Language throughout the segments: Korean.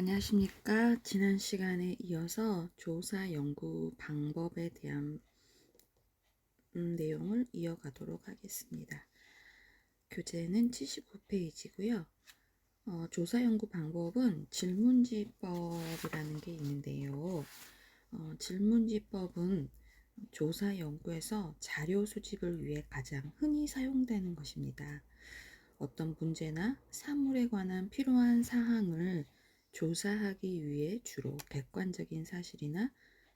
안녕하십니까. 지난 시간에 이어서 조사 연구 방법에 대한 내용을 이어가도록 하겠습니다. 교재는 79페이지고요. 조사 연구 방법은 질문지법이라는 게 있는데요. 질문지법은 조사 연구에서 자료 수집을 위해 가장 흔히 사용되는 것입니다. 어떤 문제나 사물에 관한 필요한 사항을 조사하기 위해 주로 객관적인 사실이나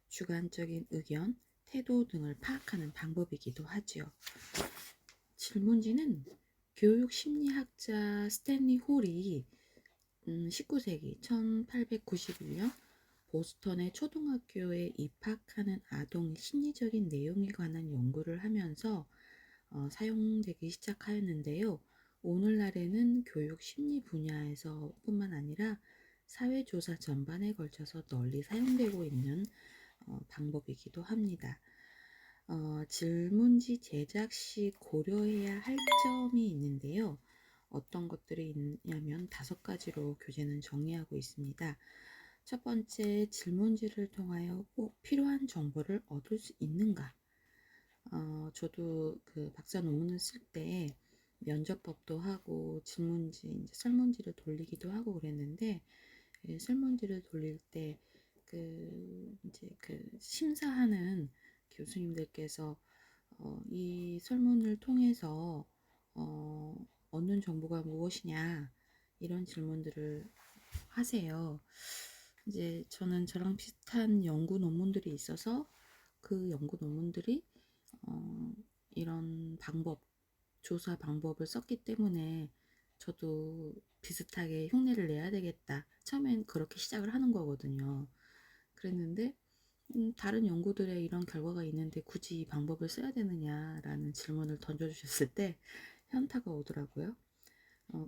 주관적인 의견, 태도 등을 파악하는 방법이기도 하지요. 질문지는 교육 심리학자 스탠리 홀이 19세기 1891년 보스턴의 초등학교에 입학하는 아동의 심리적인 내용에 관한 연구를 하면서 사용되기 시작하였는데요. 오늘날에는 교육 심리 분야에서 뿐만 아니라 사회조사 전반에 걸쳐서 널리 사용되고 있는 방법이기도 합니다. 질문지 제작 시 고려해야 할 점이 있는데요. 어떤 것들이 있냐면 5가지로 교재는 정리하고 있습니다. 첫 번째, 질문지를 통하여 꼭 필요한 정보를 얻을 수 있는가? 저도 그 박사 논문을 쓸 때 면접법도 하고 질문지, 이제 설문지를 돌리기도 하고 그랬는데, 설문지를 돌릴 때 이제 심사하는 교수님들께서 이 설문을 통해서 얻는 정보가 무엇이냐 이런 질문들을 하세요. 이제 저는 저랑 비슷한 연구 논문들이 있어서 그 연구 논문들이 이런 조사 방법을 썼기 때문에 저도 비슷하게 흉내를 내야 되겠다. 처음엔 그렇게 시작을 하는 거거든요. 그랬는데 다른 연구들에 이런 결과가 있는데 굳이 이 방법을 써야 되느냐라는 질문을 던져주셨을 때 현타가 오더라고요.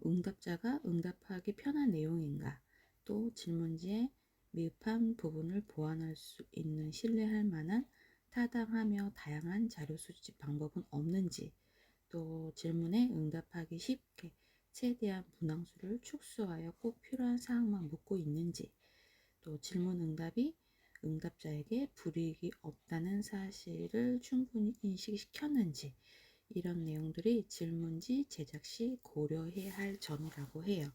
응답자가 응답하기 편한 내용인가, 또 질문지에 미흡한 부분을 보완할 수 있는 신뢰할 만한 타당하며 다양한 자료 수집 방법은 없는지, 또 질문에 응답하기 쉽게 최대한 문항수를 축소하여 꼭 필요한 사항만 묻고 있는지, 또 질문 응답이 응답자에게 불이익이 없다는 사실을 충분히 인식시켰는지, 이런 내용들이 질문지 제작 시 고려해야 할 점이라고 해요.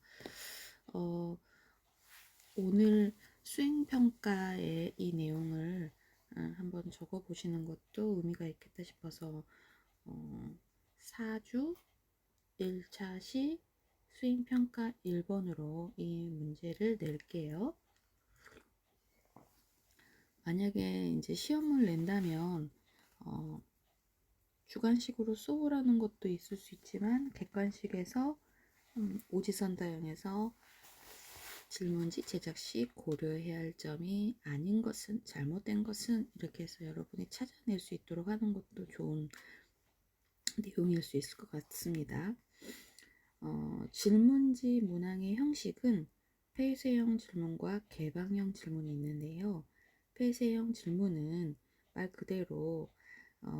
오늘 수행평가의 이 내용을 한번 적어보시는 것도 의미가 있겠다 싶어서 4주 1차 시 수행평가 1번으로 이 문제를 낼게요. 만약에 이제 시험을 낸다면 주관식으로 쏘라는 것도 있을 수 있지만 객관식에서 오지선다형에서 질문지 제작 시 고려해야 할 점이 아닌 것은, 잘못된 것은, 이렇게 해서 여러분이 찾아낼 수 있도록 하는 것도 좋은 내용일 수 있을 것 같습니다. 질문지 문항의 형식은 폐쇄형 질문과 개방형 질문이 있는데요. 폐쇄형 질문은 말 그대로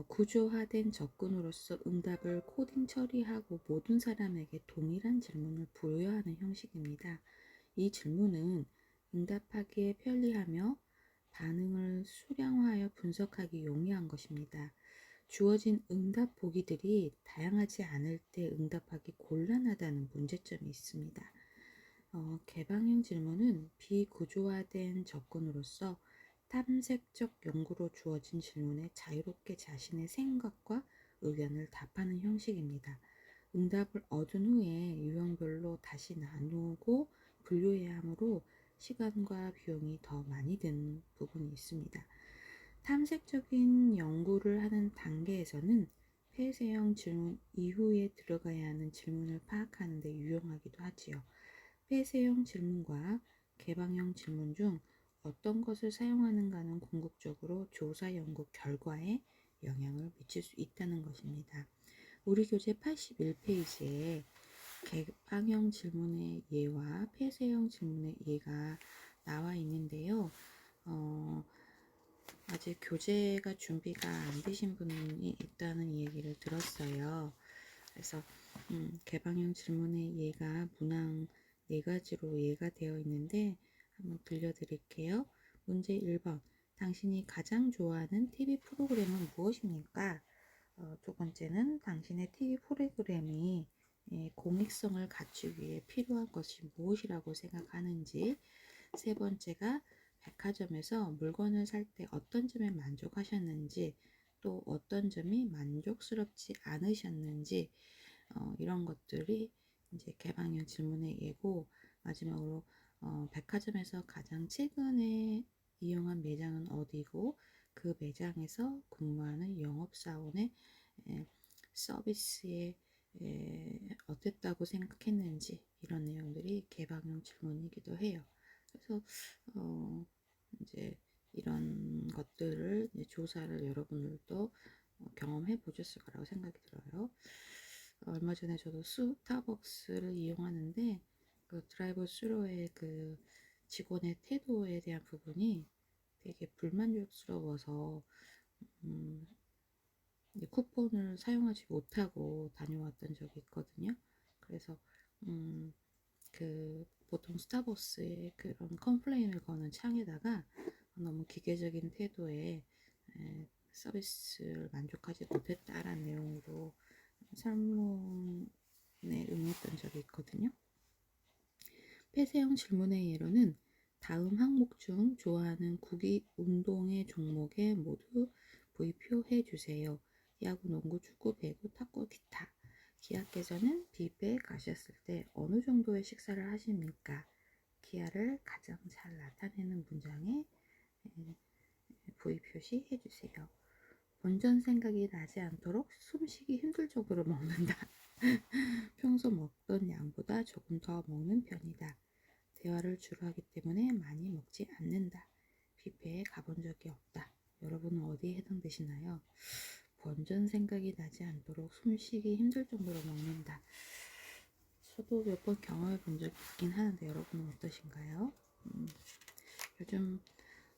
구조화된 접근으로서 응답을 코딩 처리하고 모든 사람에게 동일한 질문을 부여하는 형식입니다. 이 질문은 응답하기에 편리하며 반응을 수량화하여 분석하기 용이한 것입니다. 주어진 응답 보기들이 다양하지 않을 때 응답하기 곤란하다는 문제점이 있습니다. 개방형 질문은 비구조화된 접근으로서 탐색적 연구로 주어진 질문에 자유롭게 자신의 생각과 의견을 답하는 형식입니다. 응답을 얻은 후에 유형별로 다시 나누고 분류해야 하므로 시간과 비용이 더 많이 드는 부분이 있습니다. 탐색적인 연구를 하는 단계에서는 폐쇄형 질문 이후에 들어가야 하는 질문을 파악하는 데 유용하기도 하지요. 폐쇄형 질문과 개방형 질문 중 어떤 것을 사용하는가는 궁극적으로 조사 연구 결과에 영향을 미칠 수 있다는 것입니다. 우리 교재 81페이지에 개방형 질문의 예와 폐쇄형 질문의 예가 나와 있는데요. 아직 교재가 준비가 안 되신 분이 있다는 얘기를 들었어요. 그래서 개방형 질문의 예가 문항 4가지로 예가 되어 있는데 한번 들려드릴게요. 문제 1번. 당신이 가장 좋아하는 TV 프로그램은 무엇입니까? 두 번째는 당신의 TV 프로그램이 공익성을 갖추기 위해 필요한 것이 무엇이라고 생각하는지. 세 번째가 백화점에서 물건을 살 때 어떤 점에 만족하셨는지, 또 어떤 점이 만족스럽지 않으셨는지, 이런 것들이 이제 개방형 질문의 예고. 마지막으로 백화점에서 가장 최근에 이용한 매장은 어디고, 그 매장에서 근무하는 영업사원의 서비스에 어땠다고 생각했는지, 이런 내용들이 개방형 질문이기도 해요. 그래서 이제 이런 것들을 이제 조사를 여러분들도 경험해 보셨을 거라고 생각이 들어요. 얼마 전에 저도 스타벅스를 이용하는데 그 드라이브 스루의 그 직원의 태도에 대한 부분이 되게 불만족스러워서 쿠폰을 사용하지 못하고 다녀왔던 적이 있거든요. 그래서 그 보통 스타벅스의 그런 컴플레인을 거는 창에다가 너무 기계적인 태도에 서비스를 만족하지 못했다라는 내용으로 설문에 응했던 적이 있거든요. 폐쇄형 질문의 예로는 다음 항목 중 좋아하는 구기 운동의 종목에 모두 V표해 주세요. 야구, 농구, 축구, 배구, 탁구, 기타. 기하께서는 뷔페에 가셨을 때 어느 정도의 식사를 하십니까? 기하를 가장 잘 나타내는 문장에 V 표시해 주세요. 본전 생각이 나지 않도록 숨쉬기 힘들 정도로 먹는다. 평소 먹던 양보다 조금 더 먹는 편이다. 대화를 주로 하기 때문에 많이 먹지 않는다. 뷔페에 가본 적이 없다. 여러분은 어디에 해당되시나요? 본전 생각이 나지 않도록 숨쉬기 힘들 정도로 먹는다. 저도 몇 번 경험해 본 적이 있긴 하는데 여러분은 어떠신가요? 요즘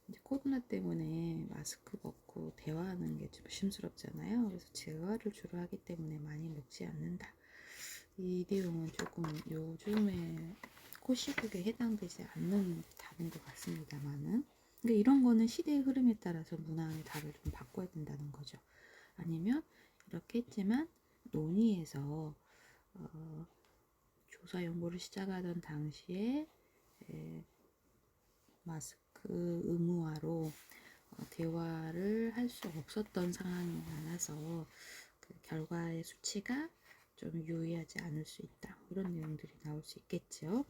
이제 코로나 때문에 마스크 벗고 대화하는 게 좀 조심스럽잖아요. 그래서 대화를 주로 하기 때문에 많이 먹지 않는다. 이 내용은 조금 요즘에 코시국에 해당되지 않는 답인 것 같습니다만은, 그러니까 이런 거는 시대의 흐름에 따라서 문화의 답을 좀 바꿔야 된다는 거죠. 아니면 이렇게 했지만 논의에서 조사 연구를 시작하던 당시에 마스크 의무화로 대화를 할 수 없었던 상황이 많아서 그 결과의 수치가 좀 유의하지 않을 수 있다. 이런 내용들이 나올 수 있겠죠.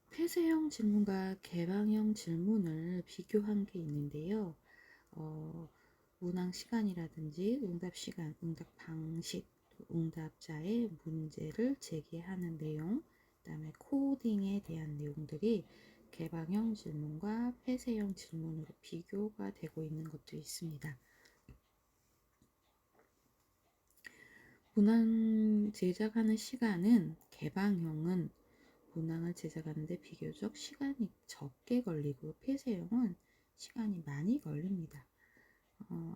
폐쇄형 질문과 개방형 질문을 비교한 게 있는데요. 문항 시간이라든지 응답 시간, 응답 방식, 응답자의 문제를 제기하는 내용, 그 다음에 코딩에 대한 내용들이 개방형 질문과 폐쇄형 질문으로 비교가 되고 있는 것들이 있습니다. 문항 제작하는 시간은 개방형은 문항을 제작하는데 비교적 시간이 적게 걸리고 폐쇄형은 시간이 많이 걸립니다.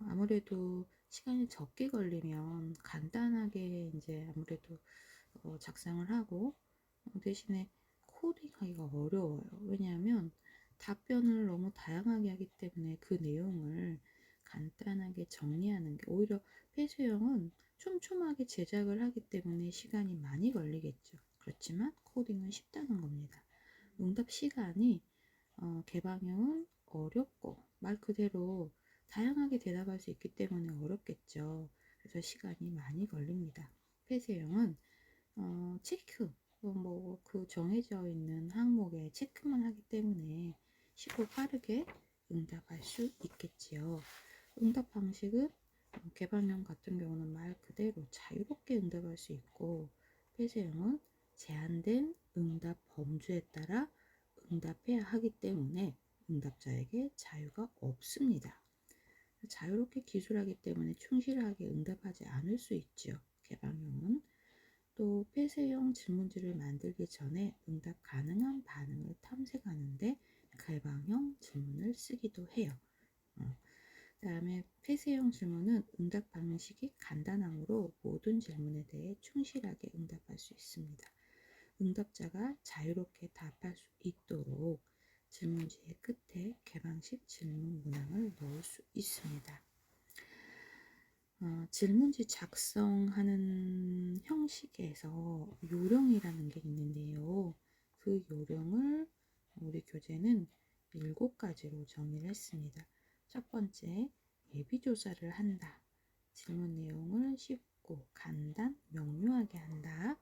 아무래도 시간이 적게 걸리면 간단하게 이제 아무래도 작성을 하고 대신에 코딩하기가 어려워요. 왜냐하면 답변을 너무 다양하게 하기 때문에 그 내용을 간단하게 정리하는 게, 오히려 폐쇄형은 촘촘하게 제작을 하기 때문에 시간이 많이 걸리겠죠. 그렇지만 코딩은 쉽다는 겁니다. 응답 시간이 개방형은 어렵고 말 그대로 다양하게 대답할 수 있기 때문에 어렵겠죠. 그래서 시간이 많이 걸립니다. 폐쇄형은 체크, 뭐 그 정해져 있는 항목에 체크만 하기 때문에 쉽고 빠르게 응답할 수 있겠지요. 응답 방식은 개방형 같은 경우는 말 그대로 자유롭게 응답할 수 있고, 폐쇄형은 제한된 응답 범주에 따라 응답해야 하기 때문에 응답자에게 자유가 없습니다. 자유롭게 기술하기 때문에 충실하게 응답하지 않을 수 있죠. 개방형은. 또 폐쇄형 질문지를 만들기 전에 응답 가능한 반응을 탐색하는데 개방형 질문을 쓰기도 해요. 그 다음에 폐쇄형 질문은 응답 방식이 간단하므로 모든 질문에 대해 충실하게 응답할 수 있습니다. 응답자가 자유롭게 답할 수 있도록 질문지의 끝에 개방식 질문 문항을 넣을 수 있습니다. 질문지 작성하는 형식에서 요령이라는 게 있는데요. 그 요령을 우리 교재는 7가지로 정의를 했습니다. 첫 번째, 예비조사를 한다. 질문 내용을 쉽고 간단, 명료하게 한다.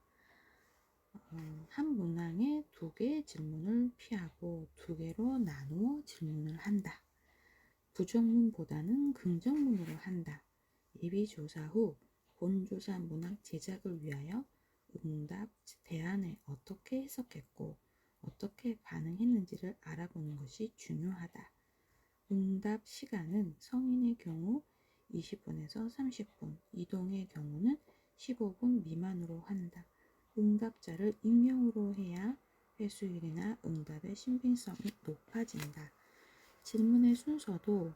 한 문항에 2개의 질문을 피하고 2개로 나누어 질문을 한다. 부정문보다는 긍정문으로 한다. 예비조사 후 본조사 문항 제작을 위하여 응답 대안을 어떻게 해석했고 어떻게 반응했는지를 알아보는 것이 중요하다. 응답 시간은 성인의 경우 20분에서 30분, 이동의 경우는 15분 미만으로 한다. 응답자를 익명으로 해야 회수율이나 응답의 신빙성이 높아진다. 질문의 순서도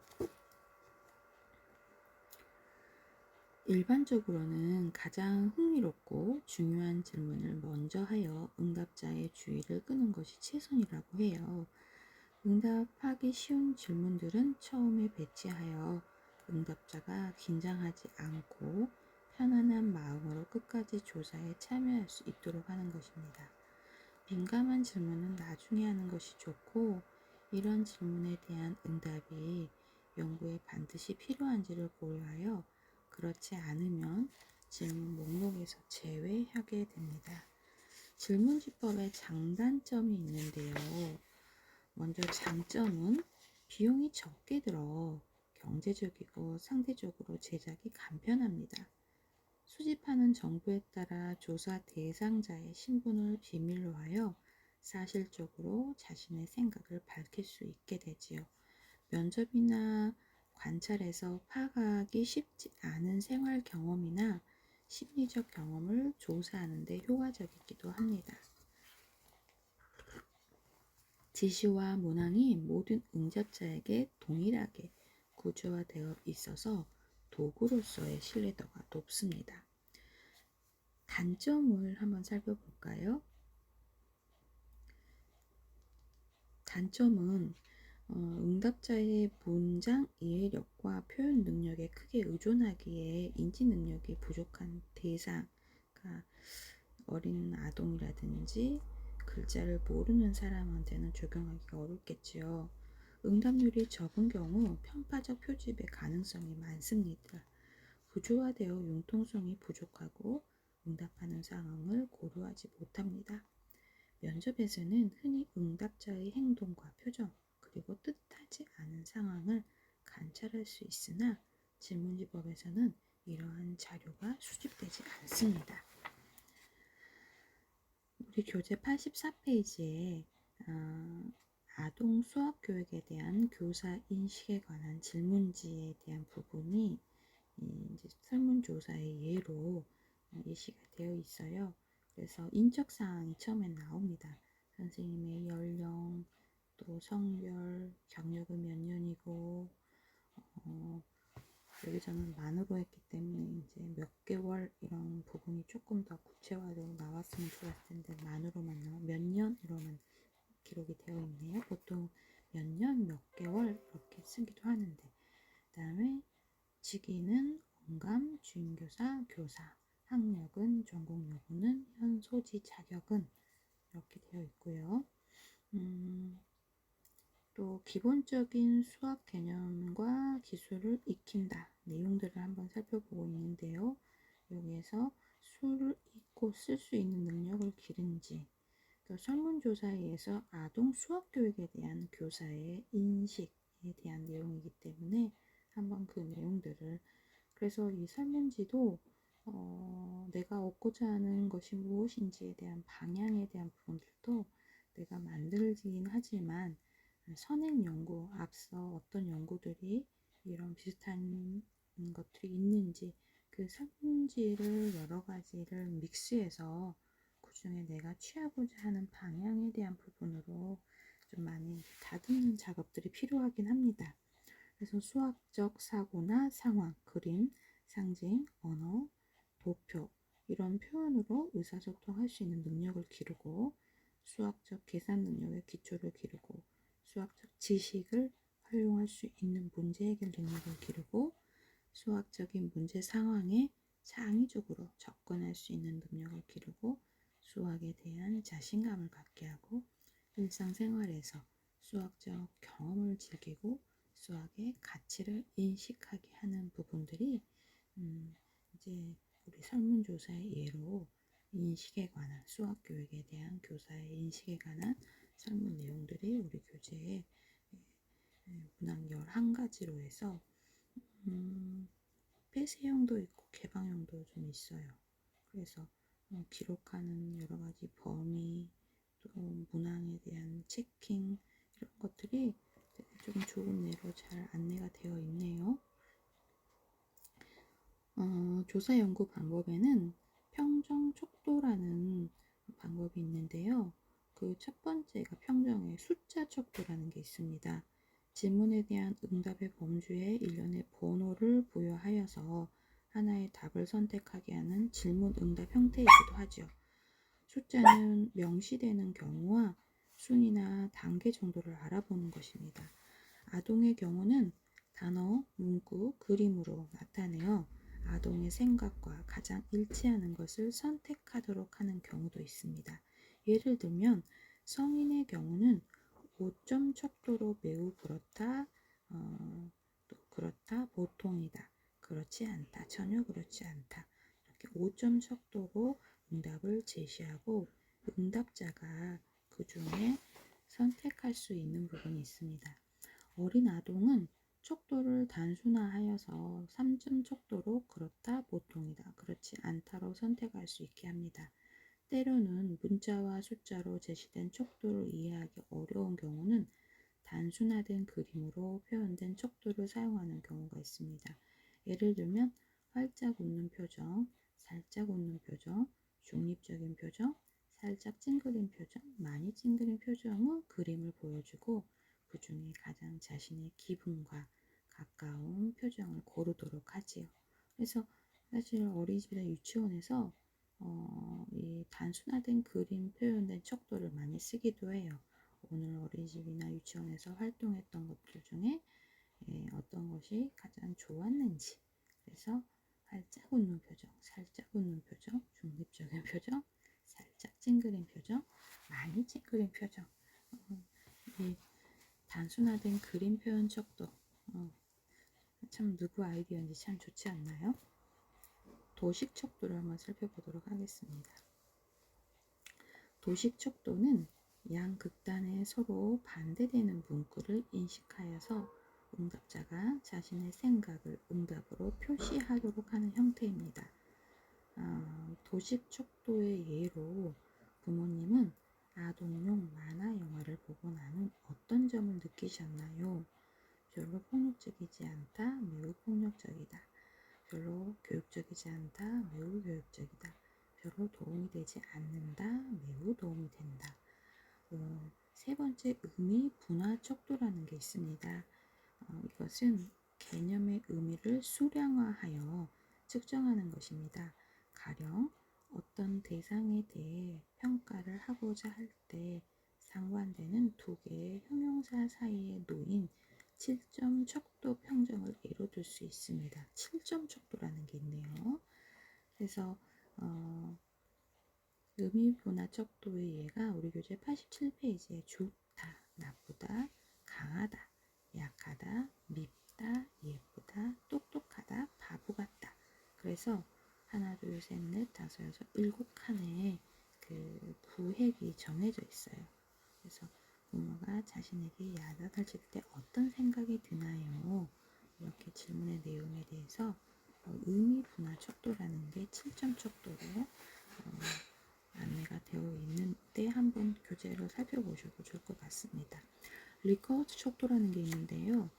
일반적으로는 가장 흥미롭고 중요한 질문을 먼저 하여 응답자의 주의를 끄는 것이 최선이라고 해요. 응답하기 쉬운 질문들은 처음에 배치하여 응답자가 긴장하지 않고 편안한 마음으로 끝까지 조사에 참여할 수 있도록 하는 것입니다. 민감한 질문은 나중에 하는 것이 좋고, 이런 질문에 대한 응답이 연구에 반드시 필요한지를 고려하여 그렇지 않으면 질문 목록에서 제외하게 됩니다. 질문지법에 장단점이 있는데요. 먼저 장점은 비용이 적게 들어 경제적이고 상대적으로 제작이 간편합니다. 수집하는 정보에 따라 조사 대상자의 신분을 비밀로 하여 사실적으로 자신의 생각을 밝힐 수 있게 되지요. 면접이나 관찰에서 파악하기 쉽지 않은 생활 경험이나 심리적 경험을 조사하는 데 효과적이기도 합니다. 지시와 문항이 모든 응답자에게 동일하게 구조화되어 있어서 도구로서의 신뢰도가 높습니다. 단점을 한번 살펴볼까요? 단점은 응답자의 문장 이해력과 표현 능력에 크게 의존하기에 인지 능력이 부족한 대상, 그러니까 어린 아동이라든지 글자를 모르는 사람한테는 적용하기가 어렵겠지요. 응답률이 적은 경우 편파적 표집의 가능성이 많습니다. 구조화되어 융통성이 부족하고 응답하는 상황을 고려하지 못합니다. 면접에서는 흔히 응답자의 행동과 표정, 그리고 뜻하지 않은 상황을 관찰할 수 있으나 질문지법에서는 이러한 자료가 수집되지 않습니다. 우리 교재 84페이지에 아동 수학 교육에 대한 교사 인식에 관한 질문지에 대한 부분이 이제 설문조사의 예로 예시가 되어 있어요. 그래서 인적 사항이 처음에 나옵니다. 선생님의 연령, 또 성별, 경력은 몇 년이고, 여기 저는 만으로 했기 때문에 이제 몇 개월 이런 부분이 조금 더 구체화적으로 나왔으면 좋았을 텐데 만으로만 나와 몇 년으로만 기록이 되어 있네요. 보통 몇 년, 몇 개월 이렇게 쓰기도 하는데, 그 다음에 직위는 원감, 주임교사, 교사, 학력은, 전공 여부는, 현 소지 자격은 이렇게 되어 있고요. 또 기본적인 수학 개념과 기술을 익힌다 내용들을 한번 살펴보고 있는데요. 여기에서 수를 읽고 쓸 수 있는 능력을 기른지, 또 설문조사에 의해서 아동 수학 교육에 대한 교사의 인식에 대한 내용이기 때문에 한번 그 내용들을, 그래서 이 설문지도 내가 얻고자 하는 것이 무엇인지에 대한 방향에 대한 부분들도 내가 만들긴 하지만 선행 연구, 앞서 어떤 연구들이 이런 비슷한 것들이 있는지 그 설문지를 여러 가지를 믹스해서 그 중에 내가 취하고자 하는 방향에 대한 부분으로 좀 많이 다듬는 작업들이 필요하긴 합니다. 그래서 수학적 사고나 상황, 그림, 상징, 언어, 도표 이런 표현으로 의사소통할 수 있는 능력을 기르고 수학적 계산 능력의 기초를 기르고 지식을 활용할 수 있는 문제 해결 능력을 기르고 수학적인 문제 상황에 창의적으로 접근할 수 있는 능력을 기르고 수학에 대한 자신감을 갖게 하고 일상생활에서 수학적 경험을 즐기고 수학의 가치를 인식하게 하는 부분들이 이제 우리 설문조사의 예로 인식에 관한 수학 교육에 대한 교사의 인식에 관한 설문 내용들이 우리 교재에 문항 11가지로 해서 폐쇄형도 있고 개방형도 좀 있어요. 그래서 기록하는 여러 가지 범위, 또 문항에 대한 체킹 이런 것들이 되게 좀 좋은 예로 잘 안내가 되어 있네요. 조사 연구 방법에는 평정 척도라는 방법이 있는데요. 그 첫 번째가 평정의 숫자 척도라는 게 있습니다. 질문에 대한 응답의 범주에 일련의 번호를 부여하여서 하나의 답을 선택하게 하는 질문 응답 형태이기도 하죠. 숫자는 명시되는 경우와 순위나 단계 정도를 알아보는 것입니다. 아동의 경우는 단어, 문구, 그림으로 나타내어 아동의 생각과 가장 일치하는 것을 선택하도록 하는 경우도 있습니다. 예를 들면 성인의 경우는 5점 척도로 매우 그렇다, 또 그렇다, 보통이다, 그렇지 않다, 전혀 그렇지 않다. 이렇게 5점 척도로 응답을 제시하고 응답자가 그 중에 선택할 수 있는 부분이 있습니다. 어린 아동은 척도를 단순화하여서 3점 척도로 그렇다, 보통이다, 그렇지 않다로 선택할 수 있게 합니다. 때로는 문자와 숫자로 제시된 척도를 이해하기 어려운 경우는 단순화된 그림으로 표현된 척도를 사용하는 경우가 있습니다. 예를 들면 활짝 웃는 표정, 살짝 웃는 표정, 중립적인 표정, 살짝 찡그린 표정, 많이 찡그린 표정의 그림을 보여주고 그 중에 가장 자신의 기분과 가까운 표정을 고르도록 하지요. 그래서 사실 어린이집이나 유치원에서 이 단순화된 그림 표현된 척도를 많이 쓰기도 해요. 오늘 어린이집이나 유치원에서 활동했던 것들 중에 어떤 것이 가장 좋았는지, 그래서 활짝 웃는 표정, 살짝 웃는 표정, 중립적인 표정, 살짝 찡그린 표정, 많이 찡그린 표정, 이 단순화된 그림 표현 척도 참 누구 아이디어인지 참 좋지 않나요? 도식 척도를 한번 살펴보도록 하겠습니다. 도식 척도는 양 극단에 서로 반대되는 문구를 인식하여서 응답자가 자신의 생각을 응답으로 표시하도록 하는 형태입니다. 도식 척도의 예로 부모님은 아동용 만화 영화를 보고 나는 어떤 점을 느끼셨나요? 별로 폭력적이지 않다, 매우 폭력적이다. 별로 교육적이지 않다, 매우 교육적이다. 별로 도움이 되지 않는다, 매우 도움이 된다. 세 번째 의미 분화 척도라는 게 있습니다. 이것은 개념의 의미를 수량화하여 측정하는 것입니다. 가령 어떤 대상에 대해 평가를 하고자 할 때 상반되는 두 개의 형용사 사이에 놓인 7점 척도 평정을 예로 들 수 있습니다. 7점 척도라는 게 있네요. 그래서 의미 분화 척도의 예가 우리 교재 87페이지에 좋다, 나쁘다, 강하다, 약하다, 밉다, 예쁘다, 똑똑하다, 바보 같다. 그래서 하나, 둘, 셋, 넷, 다섯, 여섯, 7칸의 그 구획이 정해져 있어요. 그래서 부모가 자신에게 야단을 칠 때 어떤 생각이 드나요? 이렇게 질문의 내용에 대해서 의미 분화 척도라는 게 7점 척도로 안내가 되어 있는데 한번 교재를 살펴보셔도 좋을 것 같습니다. 리커트 척도라는 게 있는데요.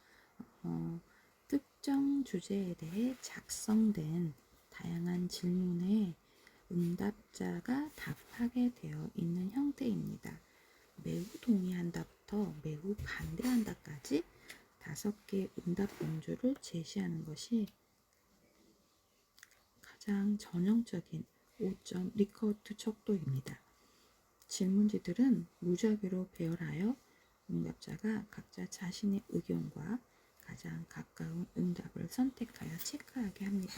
특정 주제에 대해 작성된 다양한 질문에 응답자가 답하게 되어 있는 형태입니다. 매우 동의한다부터 매우 반대한다까지 5개의 응답 범주를 제시하는 것이 가장 전형적인 5점 리커트 척도입니다. 질문지들은 무작위로 배열하여 응답자가 각자 자신의 의견과 가장 가까운 응답을 선택하여 체크하게 합니다.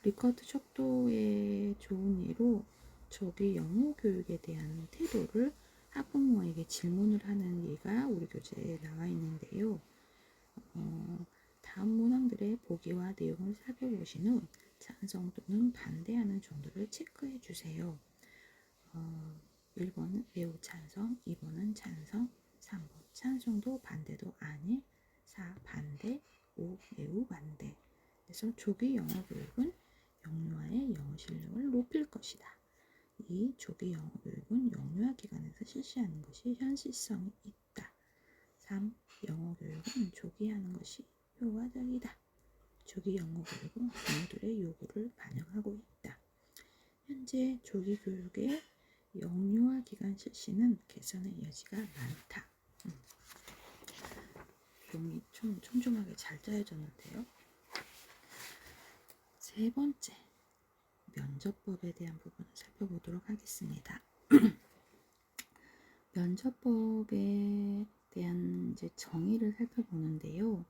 리커트 척도의 좋은 예로 조기 영어 교육에 대한 태도를 학부모에게 질문을 하는 예가 우리 교재에 나와 있는데요. 다음 문항들의 보기와 내용을 살펴보신 후 찬성 또는 반대하는 정도를 체크해 주세요. 1번은 매우 찬성, 2번은 찬성, 3번 찬성도 반대도 아니, 4 반대, 5 매우 반대. 그래서 조기 영어 교육은 영유아의 영어 실력을 높일 것이다. 2. 조기 영어 교육은 영유아 기관에서 실시하는 것이 현실성이 있다. 3. 영어 교육은 조기 하는 것이 효과적이다. 조기 영어 교육은 부모들의 요구를 반영하고 있다. 현재 조기 교육의 영유아 기관 실시는 개선의 여지가 많다. 내용이 좀 촘촘하게 잘 짜여졌는데요. 세 번째, 면접법에 대한 부분을 살펴보도록 하겠습니다. 면접법에 대한 이제 정의를 살펴보는데요.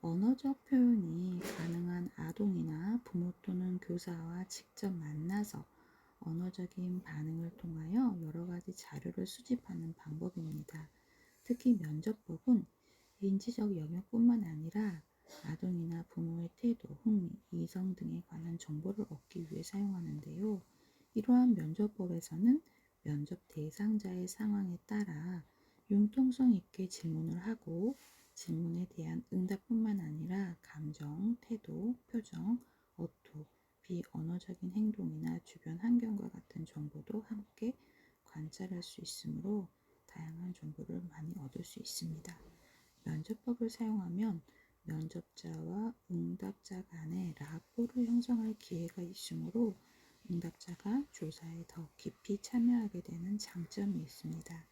언어적 표현이 가능한 아동이나 부모 또는 교사와 직접 만나서 언어적인 반응을 통하여 여러 가지 자료를 수집하는 방법입니다. 특히 면접법은 인지적 영역뿐만 아니라 아동이나 부모의 태도, 흥미, 이성 등에 관한 정보를 얻기 위해 사용하는데요. 이러한 면접법에서는 면접 대상자의 상황에 따라 융통성 있게 질문을 하고 질문에 대한 응답뿐만 아니라 감정, 태도, 표정, 어투, 비언어적인 행동이나 주변 환경과 같은 정보도 함께 관찰할 수 있으므로 다양한 정보를 많이 얻을 수 있습니다. 면접법을 사용하면 면접자와 응답자 간에 라포를 형성할 기회가 있으므로 응답자가 조사에 더 깊이 참여하게 되는 장점이 있습니다.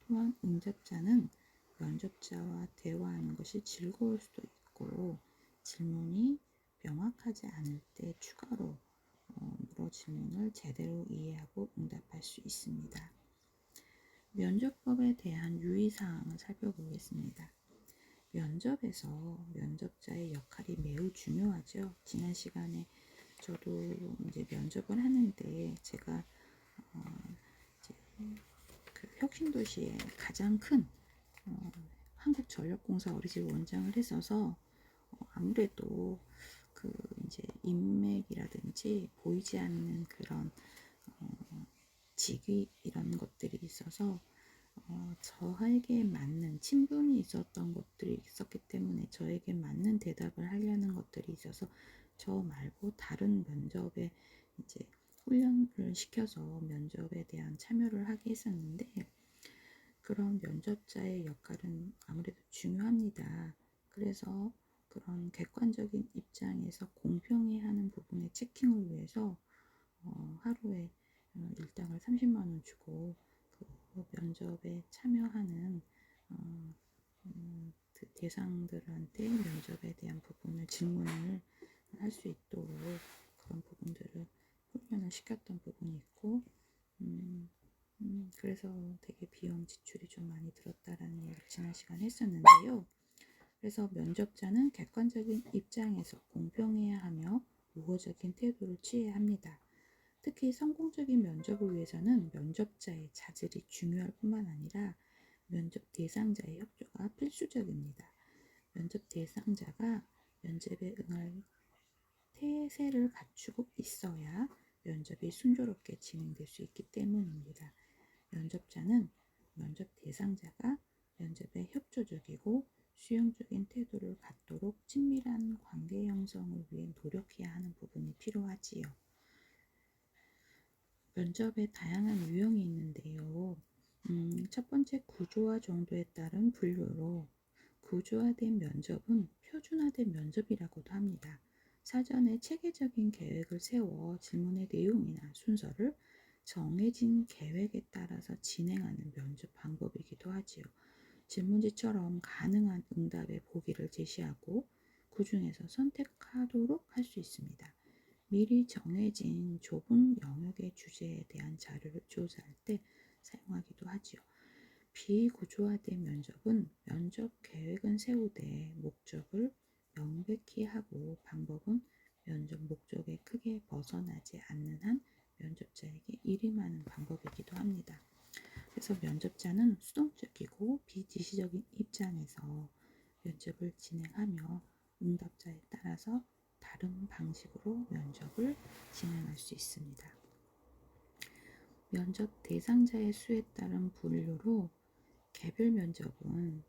또한 응답자는 면접자와 대화하는 것이 즐거울 수도 있고 질문이 명확하지 않을 때 추가로 물어 질문을 제대로 이해하고 응답할 수 있습니다. 면접법에 대한 유의사항을 살펴보겠습니다. 면접에서 면접자의 역할이 매우 중요하죠. 지난 시간에 저도 이제 면접을 하는데 제가 이제 그 혁신도시의 가장 큰 한국전력공사 어린이집 원장을 했어서 아무래도 그 이제 인맥이라든지 보이지 않는 그런 직위 이런 것들이 있어서 저에게 맞는 친분이 있었던 것들이 있었기 때문에 저에게 맞는 대답을 하려는 것들이 있어서 저 말고 다른 면접에 이제 훈련을 시켜서 면접에 대한 참여를 하게 했었는데 그런 면접자의 역할은 아무래도 중요합니다. 그래서 그런 객관적인 입장에서 공평히 하는 부분의 체킹을 위해서 하루에 일당을 30만 원 주고 그 면접에 참여하는 그 대상들한테 면접에 대한 부분을 질문을 할 수 있도록 그런 부분들을 훈련을 시켰던 부분이 있고 그래서 되게 비용 지출이 좀 많이 들었다라는 얘기를 지난 시간에 했었는데요. 그래서 면접자는 객관적인 입장에서 공평해야 하며 우호적인 태도를 취해야 합니다. 특히 성공적인 면접을 위해서는 면접자의 자질이 중요할 뿐만 아니라 면접 대상자의 협조가 필수적입니다. 면접 대상자가 면접에 응할 태세를 갖추고 있어야 면접이 순조롭게 진행될 수 있기 때문입니다. 면접자는 면접 대상자가 면접에 협조적이고 수용적인 태도를 갖도록 친밀한 관계 형성을 위해 노력해야 하는 부분이 필요하지요. 면접에 다양한 유형이 있는데요. 첫 번째 구조화 정도에 따른 분류로 구조화된 면접은 표준화된 면접이라고도 합니다. 사전에 체계적인 계획을 세워 질문의 내용이나 순서를 정해진 계획에 따라서 진행하는 면접 방법이기도 하지요. 질문지처럼 가능한 응답의 보기를 제시하고 그 중에서 선택하도록 할 수 있습니다. 미리 정해진 좁은 영역의 주제에 대한 자료를 조사할 때 사용하기도 하지요. 비구조화된 면접은 면접 계획은 세우되 목적을 명백히 하고 방법은 면접 목적에 크게 벗어나지 않는 한 면접자에게 일임하는 방법이기도 합니다. 그래서 면접자는 수동적이고 비지시적인 입장에서 면접을 진행하며 응답자에 따라서 다른 방식으로 면접을 진행할 수 있습니다. 면접 대상자의 수에 따른 분류로 개별 면접은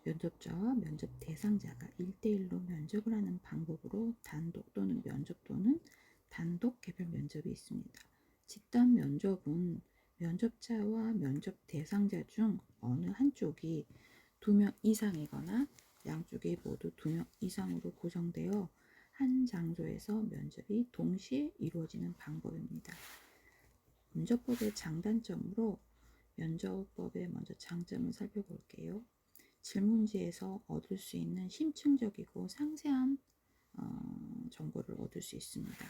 면접자와 면접 대상자가 1대1로 면접을 하는 방법으로 단독 또는 면접 또는 단독 개별 면접이 있습니다. 집단 면접은 면접자와 면접 대상자 중 어느 한쪽이 2명 이상이거나 양쪽이 모두 2명 이상으로 구성되어 한 장소에서 면접이 동시에 이루어지는 방법입니다. 면접법의 장단점으로 면접법의 먼저 장점을 살펴볼게요. 질문지에서 얻을 수 있는 심층적이고 상세한 정보를 얻을 수 있습니다.